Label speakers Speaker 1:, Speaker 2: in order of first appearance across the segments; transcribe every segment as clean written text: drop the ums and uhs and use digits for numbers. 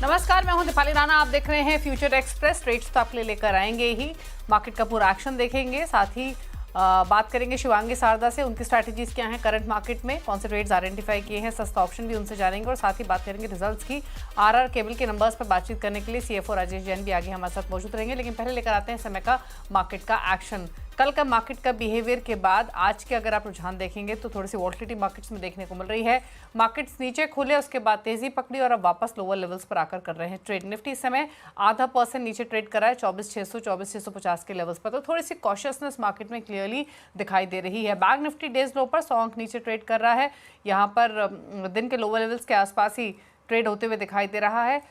Speaker 1: नमस्कार, मैं हूं दीपाली राणा। आप देख रहे हैं फ्यूचर एक्सप्रेस। ट्रेड्स तो आपके लिए लेकर आएंगे ही, मार्केट का पूरा एक्शन देखेंगे, साथ ही बात करेंगे शिवांगी शारदा से, उनकी स्ट्रैटेजीज क्या हैं करंट मार्केट में, कौन से ट्रेड्स आइडेंटिफाई किए हैं, सस्ता ऑप्शन भी उनसे जानेंगे और साथ ही बात करेंगे रिजल्ट्स की। आरआर केबल के नंबर्स पर बातचीत करने के लिए सीएफओ राजेश जैन भी आगे हमारे साथ मौजूद रहेंगे। लेकिन पहले लेकर आते हैं समय का मार्केट का एक्शन। कल का मार्केट का बिहेवियर के बाद आज के अगर आप रुझान देखेंगे तो थोड़ी सी वॉलेटिलिटी मार्केट्स में देखने को मिल रही है। मार्केट्स नीचे खुले, उसके बाद तेजी पकड़ी और अब वापस लोअर लेवल्स पर आकर कर रहे हैं ट्रेड। निफ्टी इस समय 0.5% नीचे ट्रेड कर रहा है 24,600 24,650 के लेवल्स पर। तो थोड़ी सी कॉशियसनेस मार्केट में क्लियरली दिखाई दे रही है। बैंक निफ्टी डेज लो पर 100 अंक नीचे ट्रेड कर रहा है। यहाँ पर दिन के लोअर लेवल्स के आसपास ही ट्रेड होते हुए दिखाई दे रहा है।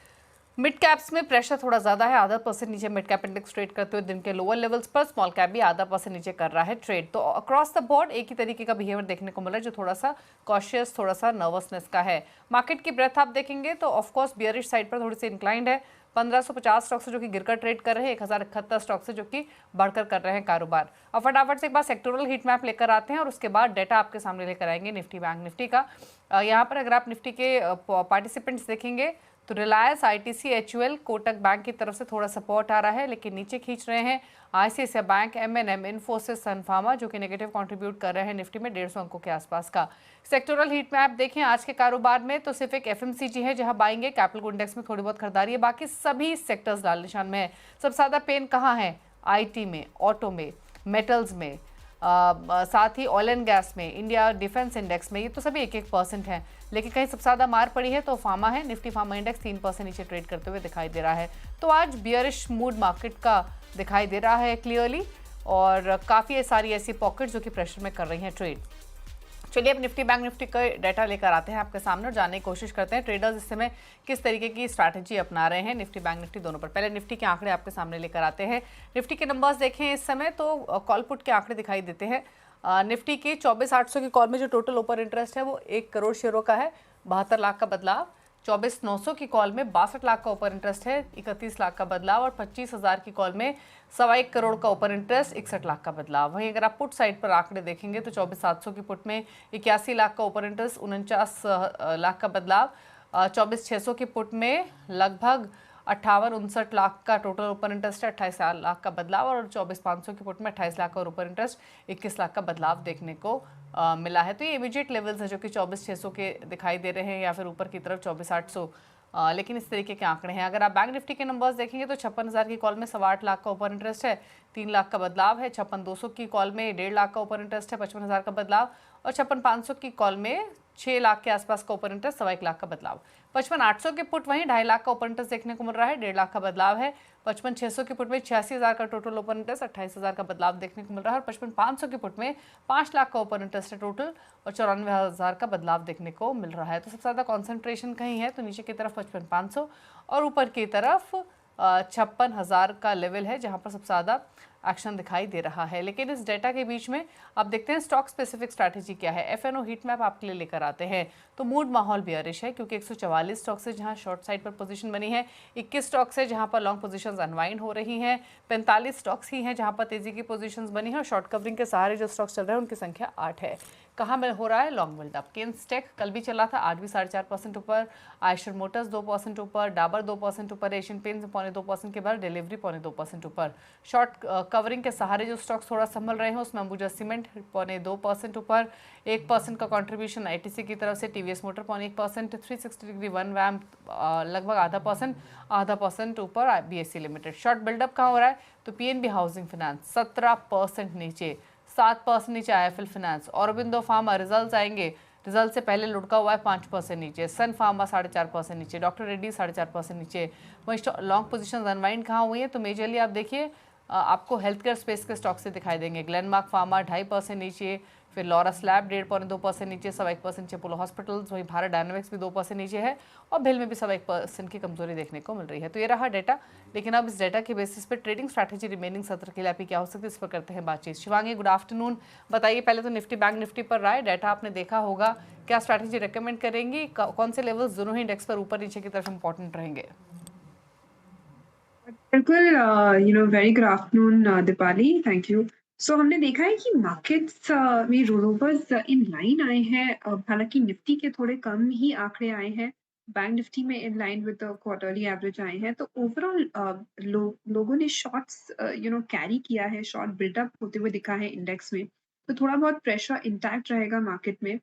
Speaker 1: मिड कैप्स में प्रेशर थोड़ा ज्यादा है, 0.5% नीचे मिड कैप इंडेक्स ट्रेड करते हुए दिन के लोअर लेवल्स पर। स्मॉल कैप भी 0.5% नीचे कर रहा है ट्रेड। तो अक्रॉस द बोर्ड एक ही तरीके का बिहेवियर देखने को मिल रहा है, जो थोड़ा सा कॉशियस, थोड़ा सा नर्वसनेस का है। मार्केट की ब्रेथ आप देखेंगे तो ऑफकोर्स बियरिश साइड पर थोड़ी सी इंक्लाइंड है। 1550 स्टॉक से जो कि गिरकर ट्रेड कर रहे हैं, 1071 स्टॉक से जो कि बढ़कर कर रहे हैं कारोबार। अब फटाफट से एक बार सेक्टोरल हीट मैप लेकर आते हैं और उसके बाद डेटा आपके सामने लेकर आएंगे निफ्टी बैंक निफ्टी का। यहाँ पर अगर आप निफ्टी के पार्टिसिपेंट्स देखेंगे तो Reliance, ITC, HUL, Kotak bank की तरफ से थोड़ा सपोर्ट आ रहा है, लेकिन नीचे खींच रहे हैं आईसीआईसीआई बैंक, एमएनएम, इन्फोसिस, सन फार्मा, जो कि नेगेटिव कंट्रीब्यूट कर रहे हैं निफ्टी में 150 अंकों के आसपास का। सेक्टोरल हीट मैप देखें आज के कारोबार में तो सिर्फ एक एफएमसीजी है जहां बाइंग है, कैपिटल गुड इंडेक्स में थोड़ी बहुत खरीदारी है, बाकी सभी सेक्टर्स लाल निशान में है। सबसे ज्यादा पेन कहाँ है? आईटी में, ऑटो में, मेटल्स में, साथ ही ऑयल एंड गैस में, इंडिया डिफेंस इंडेक्स में, ये तो सभी 1-1% हैं। लेकिन कहीं सबसे ज़्यादा मार पड़ी है तो फार्मा है। निफ्टी फार्मा इंडेक्स 3% नीचे ट्रेड करते हुए दिखाई दे रहा है। तो आज बियरिश मूड मार्केट का दिखाई दे रहा है क्लियरली, और काफ़ी सारी ऐसी पॉकेट जो कि प्रेशर में कर रही हैं ट्रेड। चलिए अब निफ्टी बैंक निफ्टी का डाटा लेकर आते हैं आपके सामने और जानने की कोशिश करते हैं ट्रेडर्स इस समय किस तरीके की स्ट्रैटेजी अपना रहे हैं निफ्टी बैंक निफ्टी दोनों पर। पहले निफ्टी के आंकड़े आपके सामने लेकर आते हैं। निफ्टी के नंबर्स देखें इस समय तो कॉल पुट के आंकड़े दिखाई देते हैं। निफ्टी के 24,800 की कॉल में जो टोटल ओपन इंटरेस्ट है वो 1 करोड़ शेयरों का है, 72 लाख का बदलाव। 24,900 की कॉल में 62 लाख का ओपन इंटरेस्ट है, 31 लाख का बदलाव। और 25,000 की कॉल में 1.25 करोड़ का ओपन इंटरेस्ट, 61 लाख का बदलाव। वहीं अगर आप पुट साइड पर आंकड़े देखेंगे तो 24,700 की पुट में 81 लाख का ओपन इंटरेस्ट, 49 लाख का बदलाव। 24,600 की पुट में लगभग 58-59 लाख का टोटल ओपन इंटरेस्ट है, 28 लाख का बदलाव। और 24,500 की पुट में 28 लाख का ओपन इंटरेस्ट, 21 लाख का बदलाव देखने को मिला है। तो ये इमीडिएट लेवल्स है जो कि 24,600 के दिखाई दे रहे हैं या फिर ऊपर की तरफ 24,800, लेकिन इस तरीके के आंकड़े हैं। अगर आप बैंक निफ्टी के नंबर्स देखेंगे तो 56,000 की कॉल में 8.25 लाख का ओपन इंटरेस्ट है, 3 लाख का बदलाव है। 56,200 की कॉल में 1.5 लाख का ओपन इंटरेस्ट है, 55,000 का बदलाव। और 56,500 की कॉल में 6 लाख के आसपास का ओपन इंटरेस्ट, 1.25 लाख का बदलाव। 55,800 के पुट वहीं 2.5 लाख का ओपन इंटरेस्ट देखने को मिल रहा है, 1.5 लाख का बदलाव है। 55,600 के पुट में 86,000 का टोटल ओपन इंटरेस्ट, 28,000 का बदलाव देखने को मिल रहा है। और 55,500 के पुट में 5 लाख का ओपन इंटरेस्ट है टोटल, और 94,000 का बदलाव देखने को मिल रहा है। तो सबसे ज़्यादा कॉन्सेंट्रेशन कहीं है तो नीचे की तरफ 55,500 और ऊपर की तरफ 56,000 का लेवल है जहां पर सबसे ज़्यादा एक्शन दिखाई दे रहा है। लेकिन इस डेटा के बीच में आप देखते हैं स्टॉक स्पेसिफिक स्ट्रैटेजी क्या है। एफएनओ हीट मैप आपके लिए लेकर आते हैं तो मूड माहौल बियरिश है, क्योंकि 144 स्टॉक से जहां शॉर्ट साइड पर पोजीशन बनी है, 21 स्टॉक से जहां पर लॉन्ग पोजीशंस अनवाइंड हो रही हैं, 45 स्टॉक्स ही हैं जहां पर तेजी की पोजीशंस बनी है, और शॉर्ट कवरिंग के सहारे जो स्टॉक्स चल रहे हैं उनकी संख्या 8 है। कहाँ में हो रहा है लॉन्ग बिल्डअप? केन्सटेक कल भी चला था, आज भी 4.5% ऊपर, आयशर मोटर्स 2% ऊपर, डाबर 2% ऊपर, एशियन पेंट्स 0.2% के बाद, डिलीवरी 0.2% ऊपर। शॉर्ट कवरिंग के सहारे जो स्टॉक्स थोड़ा संभल रहे हैं उसमें अंबुजा सीमेंट 0.2% ऊपर, 1% का कंट्रीब्यूशन आईटीसी की तरफ से, टीवीएस मोटर 0.1%, 360 डिग्री वन वैम लगभग 0.5% ऊपर, बीएससी लिमिटेड। शॉर्ट बिल्डअप कहाँ हो रहा है तो पीएनबी हाउसिंग फाइनेंस 17% नीचे, 7% नीचे IFL finance, Aurobindo pharma results आएंगे, रिजल्ट से पहले लुढ़का हुआ है 5% नीचे, सन फार्मा 4.5% नीचे, डॉक्टर रेड्डी 4.5% नीचे। वहीं लॉन्ग पोजीशन अनवाइंड कहाँ हुई है तो मेजरली आप देखिए आपको हेल्थ केयर स्पेस के स्टॉक से दिखाई देंगे। ग्लेनमार्क फार्मा 2.5% नीचे, फिर लॉरस लैब 1.2% नीचे, 1% नीचे पोलो हॉस्पिटल्स, वहीं भारत डायनामिक्स भी 2% नीचे है, और बिल में भी 1% की कमजोरी देखने को मिल रही है। तो ये रहा डेटा। लेकिन अब इस डेटा के बेसिस पे ट्रेडिंग स्ट्रैटेजी रिमेनिंग सत्र के लिए आपकी क्या हो सकती है, इस पर करते हैं बातचीत। Shivangi, good afternoon. बताइए पहले तो निफ्टी बैंक निफ्टी पर राय, डेटा आपने देखा होगा, क्या स्ट्रैटेजी रिकमेंड करेंगी, कौन से लेवल्स दोनों ही इंडेक्स पर ऊपर नीचे की तरफ इंपॉर्टेंट रहेंगे?
Speaker 2: बिल्कुल, very good afternoon Deepali, thank you. So हमने देखा है कि मार्केट्स में रोलोवर्स इन लाइन आए हैं। हालांकि निफ्टी के थोड़े कम ही आंकड़े आए हैं, बैंक निफ्टी में in line with the quarterly average आए हैं, तो ओवरऑल लोगों ने शॉर्ट्स कैरी किया है, शॉर्ट बिल्डअप होते हुए दिखा है इंडेक्स में, तो थोड़ा बहुत प्रेशर इंटैक्ट रहेगा मार्केट में।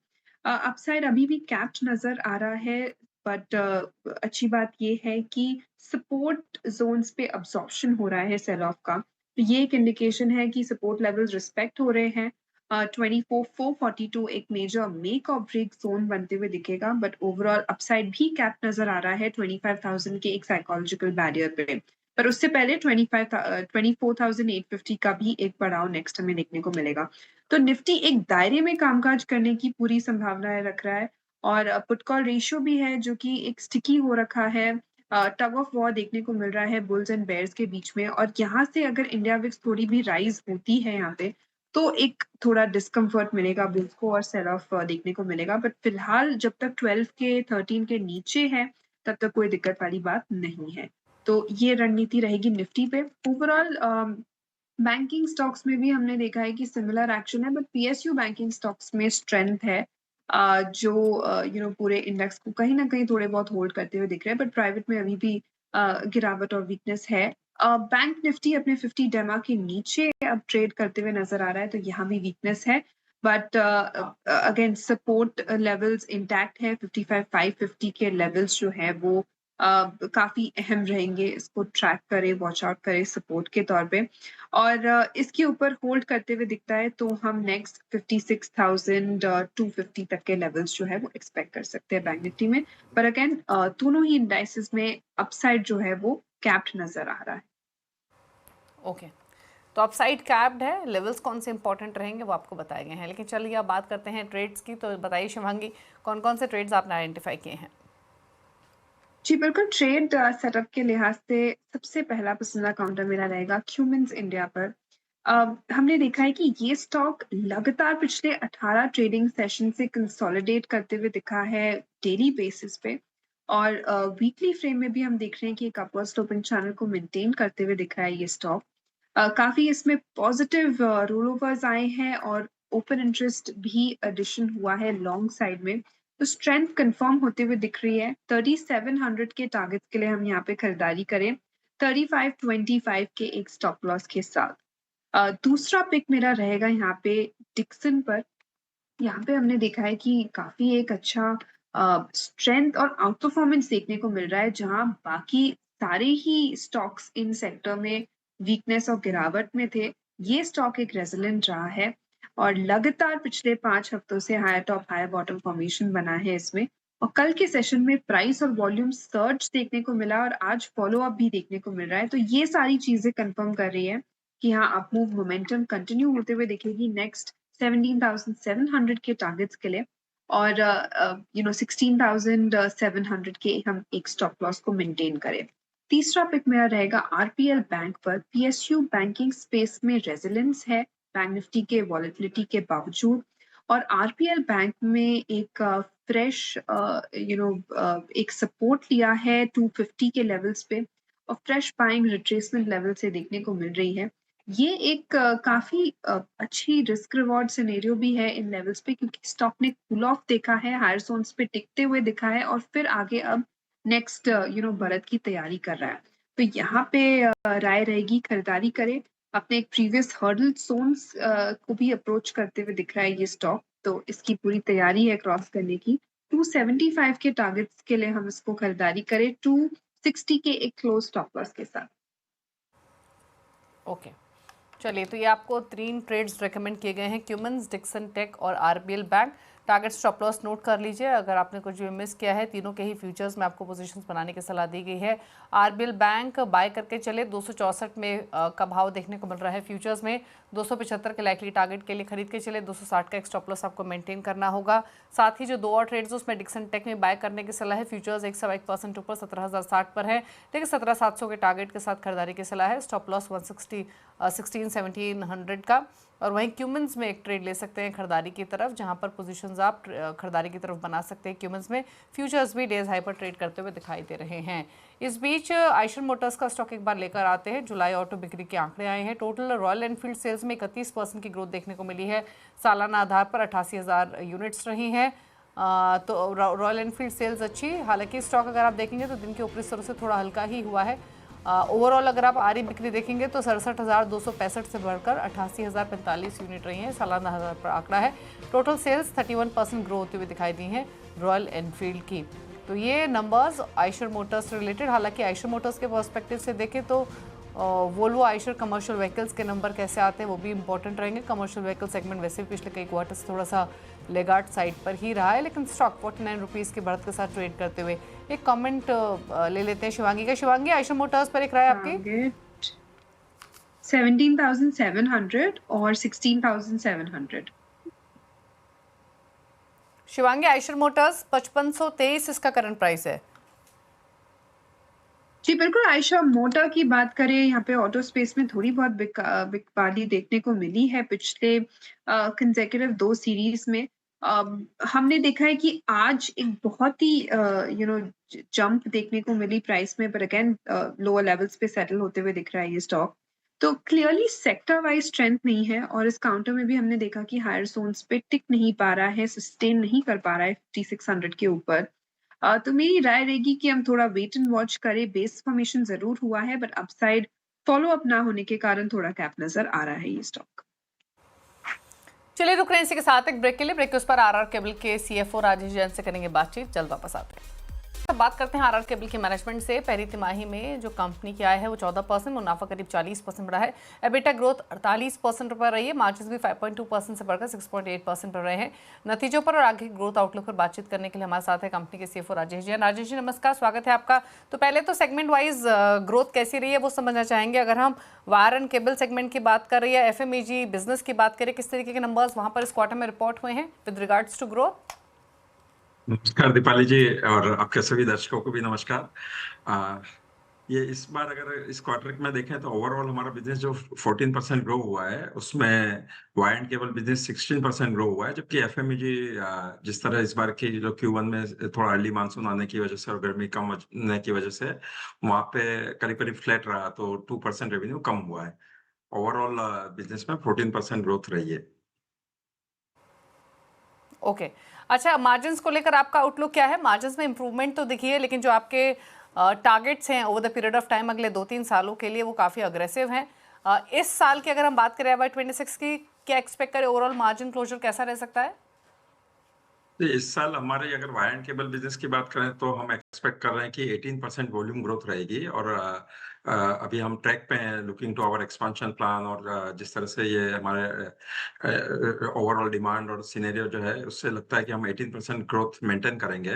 Speaker 2: अपसाइड अभी भी कैप्ड नज़र आ रहा है, बट अच्छी बात ये है कि सपोर्ट ज़ोन्स पे अब्ज़ॉर्प्शन हो रहा है सेल ऑफ का, तो ये एक इंडिकेशन है कि सपोर्ट लेवल्स रिस्पेक्ट हो रहे हैं। 24,442 एक मेजर मेक और ब्रेक ज़ोन बनते हुए दिखेगा, बट ओवरऑल अपसाइड भी कैप नज़र आ रहा है 25,000 के एक साइकोलॉजिकल बैरियर पे। पर उससे पहले 24,850 का भी एक पड़ाव नेक्स्ट हमें देखने को मिलेगा। तो निफ्टी एक दायरे में कामकाज करने की पूरी संभावनाएँ रख रहा है, और पुट कॉल रेशियो भी है जो कि एक स्टिकी हो रखा है। टग ऑफ वॉर देखने को मिल रहा है बुल्स एंड बेयर्स के बीच में, और यहाँ से अगर इंडिया विक्स थोड़ी भी राइज़ होती है यहाँ पे, तो एक थोड़ा डिस्कम्फर्ट मिलेगा बुल्स को और सेल ऑफ देखने को मिलेगा। बट फिलहाल जब तक 12 के 13 के नीचे है, तब तक कोई दिक्कत वाली बात नहीं है। तो ये रणनीति रहेगी निफ्टी पे। ओवरऑल बैंकिंग स्टॉक्स में भी हमने देखा है कि सिमिलर एक्शन है, बट पीएसयू बैंकिंग स्टॉक्स में स्ट्रेंथ है, जो पूरे इंडेक्स को कहीं ना कहीं थोड़े बहुत होल्ड करते हुए दिख रहे हैं, बट प्राइवेट में अभी भी गिरावट और वीकनेस है। बैंक निफ्टी अपने 50 डेमा के नीचे अब ट्रेड करते हुए नजर आ रहा है, तो यहाँ भी वीकनेस है, but again support levels intact है। 55,550 के लेवल्स जो है वो काफी अहम रहेंगे, इसको ट्रैक करें, वॉच आउट करें सपोर्ट के तौर पे, और इसके ऊपर होल्ड करते हुए दिखता है तो हम नेक्स्ट 56,250 तक के लेवल्स जो है वो एक्सपेक्ट कर सकते हैं बैंक निफ्टी में। पर अगेन दोनों ही इंडाइसेस में अपसाइड जो है वो कैप्ड नजर आ रहा है।
Speaker 1: ओके, तो अपसाइड कैप्ड है, लेवल्स कौन से इंपॉर्टेंट रहेंगे वो आपको बताए गए हैं। लेकिन चलिए अब बात करते हैं ट्रेड्स की, तो बताइए शिवांगी, कौन कौन से ट्रेड्स आपने आइडेंटिफाई किए हैं।
Speaker 2: जी बिल्कुल, ट्रेड सेटअप के लिहाज से सबसे पहला पसंदीदा काउंटर मेरा रहेगा क्यूमिंस इंडिया पर। हमने देखा है कि ये स्टॉक लगातार पिछले 18 ट्रेडिंग सेशन से कंसोलिडेट करते हुए दिखा है डेली बेसिस पे, और वीकली फ्रेम में भी हम देख रहे हैं कि एक अपवर्ड स्लोपिंग चैनल को मेंटेन करते हुए दिख रहा है ये स्टॉक। काफी इसमें पॉजिटिव रोल ओवर्स आए हैं, और ओपन इंटरेस्ट भी एडिशन हुआ है लॉन्ग साइड में, तो स्ट्रेंथ कंफर्म होते हुए दिख रही है। 3700 के टारगेट के लिए हम यहाँ पे खरीदारी करें, 3525 के एक स्टॉप लॉस के साथ। दूसरा पिक मेरा रहेगा यहाँ पे डिक्सन पर। यहाँ पे हमने देखा है कि काफी एक अच्छा स्ट्रेंथ और आउट परफॉर्मेंस देखने को मिल रहा है, जहां बाकी सारे ही स्टॉक्स इन सेक्टर में वीकनेस और गिरावट में थे, ये स्टॉक एक रेजिलेंट रहा है, और लगातार पिछले 5 हफ्तों से higher top higher bottom formation बना है इसमें। और कल के सेशन में प्राइस और वॉल्यूम सर्ज देखने को मिला, और आज फॉलो अप भी देखने को मिल रहा है, तो ये सारी चीजें कंफर्म कर रही है कि हाँ, अप मूव मोमेंटम कंटिन्यू होते हुए दिखेगी नेक्स्ट 17,700 के टारगेट्स के लिए, और 16,700 के हम एक स्टॉप लॉस को मेंटेन करें। तीसरा पिक मेरा रहेगा आरपीएल बैंक पर। पीएसयू बैंकिंग स्पेस में रेजिलेंस है बैंक निफ्टी के वॉलेटिलिटी के बावजूद, और आरपीएल बैंक में एक फ्रेश एक सपोर्ट लिया है 250 के लेवल्स पे, और फ्रेश बाइंग रिट्रेसमेंट लेवल से देखने को मिल रही है। ये एक काफी अच्छी रिस्क रिवॉर्ड सिनेरियो भी है इन लेवल्स पे, क्योंकि स्टॉक ने कूल ऑफ देखा है, हायर जोन्स पे टिकते हुए दिखा है, और फिर आगे अब नेक्स्ट बढ़त की तैयारी कर रहा है। तो यहाँ पे राय रहेगी खरीदारी करें। अपने एक प्रीवियस हर्डल जोन्स को भी अप्रोच करते हुए दिख रहा है ये स्टॉक, तो इसकी पूरी तैयारी है क्रॉस करने की। 275 के टारगेट्स के लिए हम इसको खरीदारी करें 260 के एक क्लोज स्टॉप लॉस के साथ।
Speaker 1: ओके, चलिए, तो ये आपको 3 ट्रेड्स रेकमेंड किए गए हैं, क्यूमन्स, डिक्सन टेक और RBL bank. Target stop loss note कर लीजिए। अगर आपने कुछ भी मिस किया है, तीनों के ही फ्यूचर्स में आपको पोजीशंस बनाने की सलाह दी गई है। आरबीएल बैंक बाय करके चले, 264 में का भाव देखने को मिल रहा है फ्यूचर्स में। 275 के लाइकली टारगेट के लिए खरीद के चले, 260 का एक स्टॉप लॉस आपको मेंटेन करना होगा। साथ ही जो 2 और ट्रेड्स उसमें डिक्सन टेक में बाय करने की सलाह है। फ्यूचर्स 1.1% ऊपर 17,060 पर है, लेकिन 17,700 के टारगेट के साथ खरीदारी की सलाह है। स्टॉप लॉस 16,1700 का। और वहीं क्यूमन्स में एक ट्रेड ले सकते हैं खरीदारी की तरफ, जहां पर पोजीशंस आप खरीदारी की तरफ बना सकते हैं। क्यूमन्स में फ्यूचर्स भी डेज हाई पर ट्रेड करते हुए दिखाई दे रहे हैं। इस बीच आइशर मोटर्स का स्टॉक एक बार लेकर आते हैं। जुलाई ऑटो बिक्री के आंकड़े आए हैं। टोटल रॉयल एनफील्ड सेल्स में 31% की ग्रोथ देखने को मिली है। सालाना आधार पर 88,000 यूनिट्स रही हैं। तो रॉयल एनफील्ड सेल्स अच्छी, हालांकि स्टॉक अगर आप देखेंगे तो दिन के ऊपरी स्तरों से थोड़ा हल्का ही हुआ है। ओवरऑल अगर आप आरी बिक्री देखेंगे तो 67,265 से बढ़कर 88,045 यूनिट रही है, सालाना आधार पर आंकड़ा है। टोटल सेल्स 31% ग्रो होते हुए दिखाई दी हैं रॉयल एनफील्ड की। तो ये नंबर्स आइशर मोटर्स से रिलेटेड, हालांकि आइशर मोटर्स के पर्सपेक्टिव से देखें तो वोल्वो आइशर कमर्शियल व्हीकल्स के नंबर कैसे आते हैं वो भी इंपॉर्टेंट रहेंगे। कमर्शियल व्हीकल सेगमेंट वैसे भी पिछले कई क्वार्टर से थोड़ा सा लेगार्ड साइड पर ही रहा है, लेकिन स्टॉक 49 रुपीज़ की बढ़त के साथ ट्रेड करते हुए एक कमेंट ले लेते हैं शिवांगी का। शिवांगी, आइशर मोटर्स पर एक राय आपकी?
Speaker 2: टारगेट 17,700 और 16,700।
Speaker 1: शिवांगी, आइशर मोटर्स 5523 इसका करंट प्राइस है।
Speaker 2: जी, बिल्कुल, आयशा मोटर की बात करें, यहाँ पे ऑटो स्पेस में थोड़ी बहुत बिकवाली देखने को मिली है पिछले कंसेक्यूटिव 2 सीरीज़ में। हमने देखा है कि आज एक बहुत ही जंप देखने को मिली प्राइस में, बट अगेन लोअर लेवल्स पे सेटल होते हुए दिख रहा है ये स्टॉक। तो क्लियरली सेक्टर वाइज़ स्ट्रेंथ नहीं है और इस काउंटर में भी हमने देखा कि हायर ज़ोन्स पे टिक नहीं पा रहा है, सस्टेन नहीं कर पा रहा है 5600 के ऊपर। तो मेरी राय रहेगी कि हम थोड़ा वेट एंड वॉच करें। बेस फॉर्मेशन ज़रूर हुआ है, बट अपसाइड फ़ॉलो अप ना होने के कारण थोड़ा गैप नज़र आ रहा है ये स्टॉक।
Speaker 1: चलिए रुक रहे हैं इसी के साथ एक ब्रेक के लिए। ब्रेक के उस पर आरआर केबल के सीएफओ राजेश जैन से करेंगे बातचीत, जल्द वापस आते हैं। अब बात करते हैं आरआर केबल के मैनेजमेंट से। पहली तिमाही में जो कंपनी की आय है वो 14%, मुनाफा करीब 40% बढ़ा है। एबिटा ग्रोथ 48% पर रही है। मार्जिन भी 5.2% से बढ़कर 6.8% पर रहे हैं। नतीजों पर और आगे ग्रोथ आउटलुक पर बातचीत करने के लिए हमारे साथ है कंपनी के सीएफओ राजेश जैन। राजेश जी नमस्कार, स्वागत है आपका। तो पहले तो सेगमेंट वाइज ग्रोथ कैसी रही है वो समझना चाहेंगे। अगर हम वायर एंड केबल सेगमेंट की बात कर रही है, एफएमईजी बिजनेस की बात करें, किस तरीके के नंबर्स वहां पर इस क्वार्टर में रिपोर्ट हुए हैं विद रिगार्ड्स टू ग्रोथ?
Speaker 3: नमस्कार दीपाली जी, और आपके सभी दर्शकों को भी नमस्कार। आ, ये इस बार अगर इस क्वार्टर में देखें तो ओवरऑल हमारा बिजनेस जो 14% ग्रो हुआ है, उसमें wire and cable business 16% grow हुआ है, जबकि एफएमईजी जिस तरह इस बार की जो Q1 में थोड़ा अर्ली मानसून आने की वजह से और गर्मी कम होने की वजह से वहां पे करीब करीब फ्लैट रहा, तो 2% रेवेन्यू कम हुआ है। ओवरऑल बिजनेस में 14% ग्रोथ रही है।
Speaker 1: ओके अच्छा, मार्जिन्स को लेकर आपका आउटलुक क्या है? मार्जिन्स में इंप्रूवमेंट तो दिखी है, लेकिन जो आपके टारगेट्स हैं over the period of time अगले 2-3 सालों के लिए वो काफ़ी अग्रेसिव हैं। इस साल की अगर हम बात करें FY26 की, क्या एक्सपेक्ट करें? ओवरऑल मार्जिन क्लोजर कैसा रह सकता है?
Speaker 3: तो इस साल हमारे अगर वायर एंड केबल बिजनेस की बात करें तो हम एक्सपेक्ट कर रहे हैं कि 18% वॉल्यूम ग्रोथ रहेगी, और अभी हम ट्रैक पे हैं looking to our expansion plan, और जिस तरह से ये हमारे ओवरऑल डिमांड और सिनेरियो जो है, उससे लगता है कि हम 18% ग्रोथ मेंटेन करेंगे।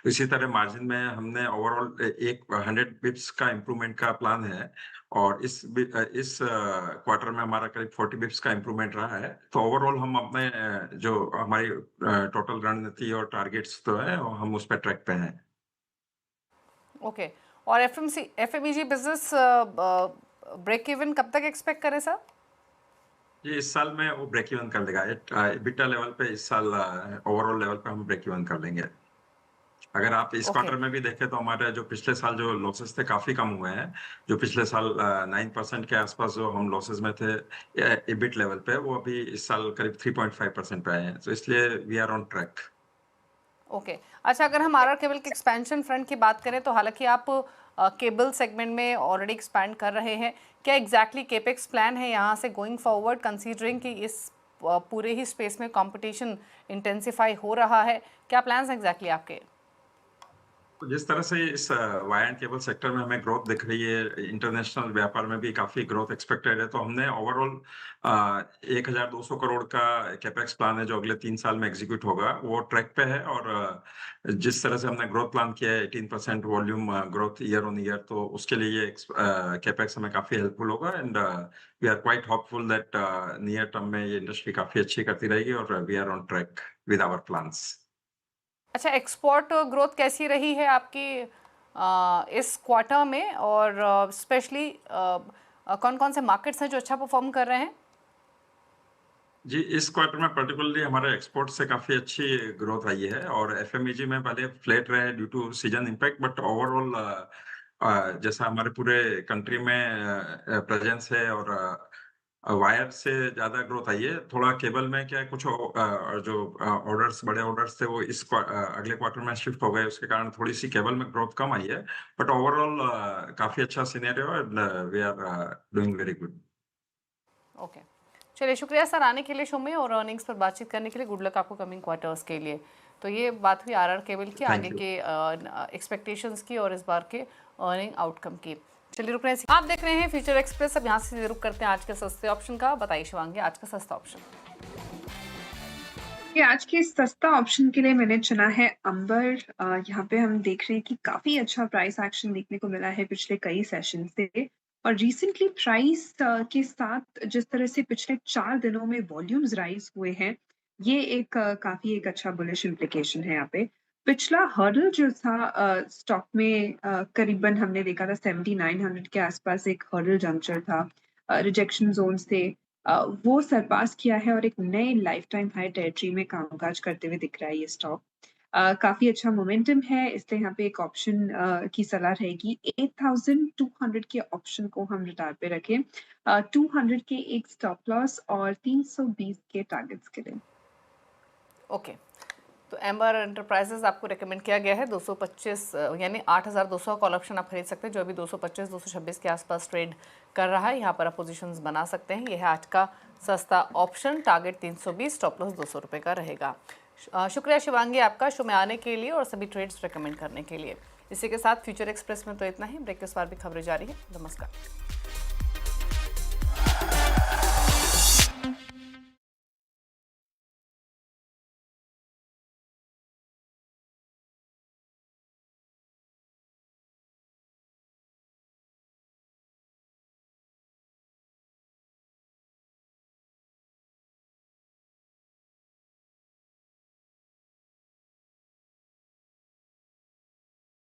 Speaker 3: इसी तरह मार्जिन में हमने ओवरऑल एक 100 बिप्स का इम्प्रूवमेंट का प्लान है, और इस क्वार्टर में हमारा करीब 40 बिप्स का इम्प्रूवमेंट रहा है। तो ओवरऑल हम अपने जो हमारी टोटल रणनीति और टारगेट्स तो है, और हम उस पर ट्रैक पे हैं।
Speaker 1: ओके और एफएमईजी बिजनेस ब्रेक इवन कब तक एक्सपेक्ट करें सर?
Speaker 3: ये इस साल में वो ब्रेक इवन कर लेगा। EBITDA लेवल पे इस साल ओवरऑल लेवल पे हम ब्रेक इवन कर लेंगे। अगर आप इस
Speaker 1: ओके
Speaker 3: क्वार्टर में भी देखें तो हमारे जो पिछले साल जो लॉसेस थे काफी कम हुए हैं। जो पिछले साल 9% के आसपास जो हम लॉसेस में थे EBIT लेवल पे, वो अभी इस साल करीब 3.5% पे आए हैं, तो इसलिए we are on track.
Speaker 1: Okay अच्छा, अगर हम आरआर केबल के एक्सपेंशन फ्रंट की बात करें तो हालांकि आप केबल सेगमेंट में ऑलरेडी एक्सपैंड कर रहे हैं, क्या एग्जैक्टली केपेक्स प्लान है यहाँ से गोइंग फॉरवर्ड, कंसीडरिंग कि इस पूरे ही स्पेस में कंपटीशन इंटेंसिफाई हो रहा है? क्या प्लान्स एग्जैक्टली आपके?
Speaker 3: तो जिस तरह से इस वायर एंड केबल सेक्टर में हमें ग्रोथ दिख रही है, इंटरनेशनल व्यापार में भी काफी ग्रोथ एक्सपेक्टेड है, तो हमने ओवरऑल 1200 करोड़ का कैपेक्स प्लान है जो अगले 3 साल में एग्जीक्यूट होगा, वो ट्रैक पे है। और जिस तरह से हमने ग्रोथ प्लान किया है 18% volume growth year on year, तो उसके लिए ये कैपेक्स हमें काफी हेल्पफुल होगा, and we are quite hopeful that near term में ये इंडस्ट्री काफी अच्छी करती रहेगी, और we are on track with our plans.
Speaker 1: अच्छा, एक्सपोर्ट ग्रोथ कैसी रही है आपकी इस क्वार्टर में, और स्पेशली कौन कौन से मार्केट्स हैं जो अच्छा परफॉर्म कर रहे हैं?
Speaker 3: जी, इस क्वार्टर में पर्टिकुलरली हमारे एक्सपोर्ट से काफी अच्छी ग्रोथ आई है, और एफएमईजी में पहले फ्लैट रहे due to season impact, but overall जैसा हमारे पूरे कंट्री में प्रेजेंस है, और वायर से ज़्यादा ग्रोथ आई है। थोड़ा केबल में क्या है कुछ जो ऑर्डर्स बड़े ऑर्डर्स थे वो अगले क्वार्टर में शिफ्ट हो गए, उसके कारण थोड़ी-सी केबल में ग्रोथ कम आई है। बट ओवरऑल काफ़ी अच्छा सिनेरियो है and we are doing very good.
Speaker 1: Okay, चलिए शुक्रिया सर आने के लिए शो में और अर्निंग्स पर बातचीत करने के लिए। गुड लक आपको कमिंग क्वार्टर्स के लिए। तो ये बात हुई आरआर केबल की
Speaker 3: थैंक
Speaker 1: आगे
Speaker 3: यू।
Speaker 1: के एक्सपेक्टेशंस की और इस बार के अर्निंग आउटकम की। चलिए रुक रहे हैं, आप देख रहे हैं फ्यूचर एक्सप्रेस। अब यहाँ से रुक करते हैं आज के सस्ते ऑप्शन का। बताइए शिवांगी, आज का सस्ता ऑप्शन।
Speaker 2: ये आज के सस्ता ऑप्शन के लिए मैंने चुना है अंबर। यहाँ पे हम देख रहे हैं कि काफ़ी अच्छा प्राइस एक्शन देखने को मिला है पिछले कई सेशन से। और रिसेंटली प्राइस के साथ जिस तरह से पिछले 4 दिनों में वॉल्यूम्स राइज़ हुए हैं, ये एक काफ़ी एक अच्छा बुलिश इम्प्लिकेशन है यहाँ पे। पिछला हर्डल जो था स्टॉक में करीबन हमने देखा था 7900 के आसपास एक हर्डल जंक्चर था। रिजेक्शन ज़ोन्स थे, वो सरपास किया है और एक नए लाइफ टाइम हाई टेरिटरी में कामकाज करते हुए दिख रहा है ये स्टॉक। काफ़ी अच्छा मोमेंटम है, इसलिए यहाँ पे एक ऑप्शन की सलाह रहेगी 8200 के ऑप्शन को हम रिटायर पे रखें। 200 के एक स्टॉप लॉस और 320 के टारगेट्स के लिए।
Speaker 1: ओके, तो एम्बर एंटरप्राइजेज आपको रेकमेंड किया गया है 225 यानी 8200 कॉल ऑप्शन आप खरीद सकते हैं, जो अभी 225 226 के आसपास ट्रेड कर रहा है। यहाँ पर आप पोजीशंस बना सकते हैं। यह है आज का सस्ता ऑप्शन। टारगेट 320, स्टॉप लॉस 200 रुपये का रहेगा। शुक्रिया शिवांगी आपका शो में आने के लिए और सभी ट्रेड्स रेकमेंड करने के लिए। इसी के साथ फ्यूचर एक्सप्रेस में तो इतना ही। ब्रेक के बाद भी खबरें जारी है। नमस्कार।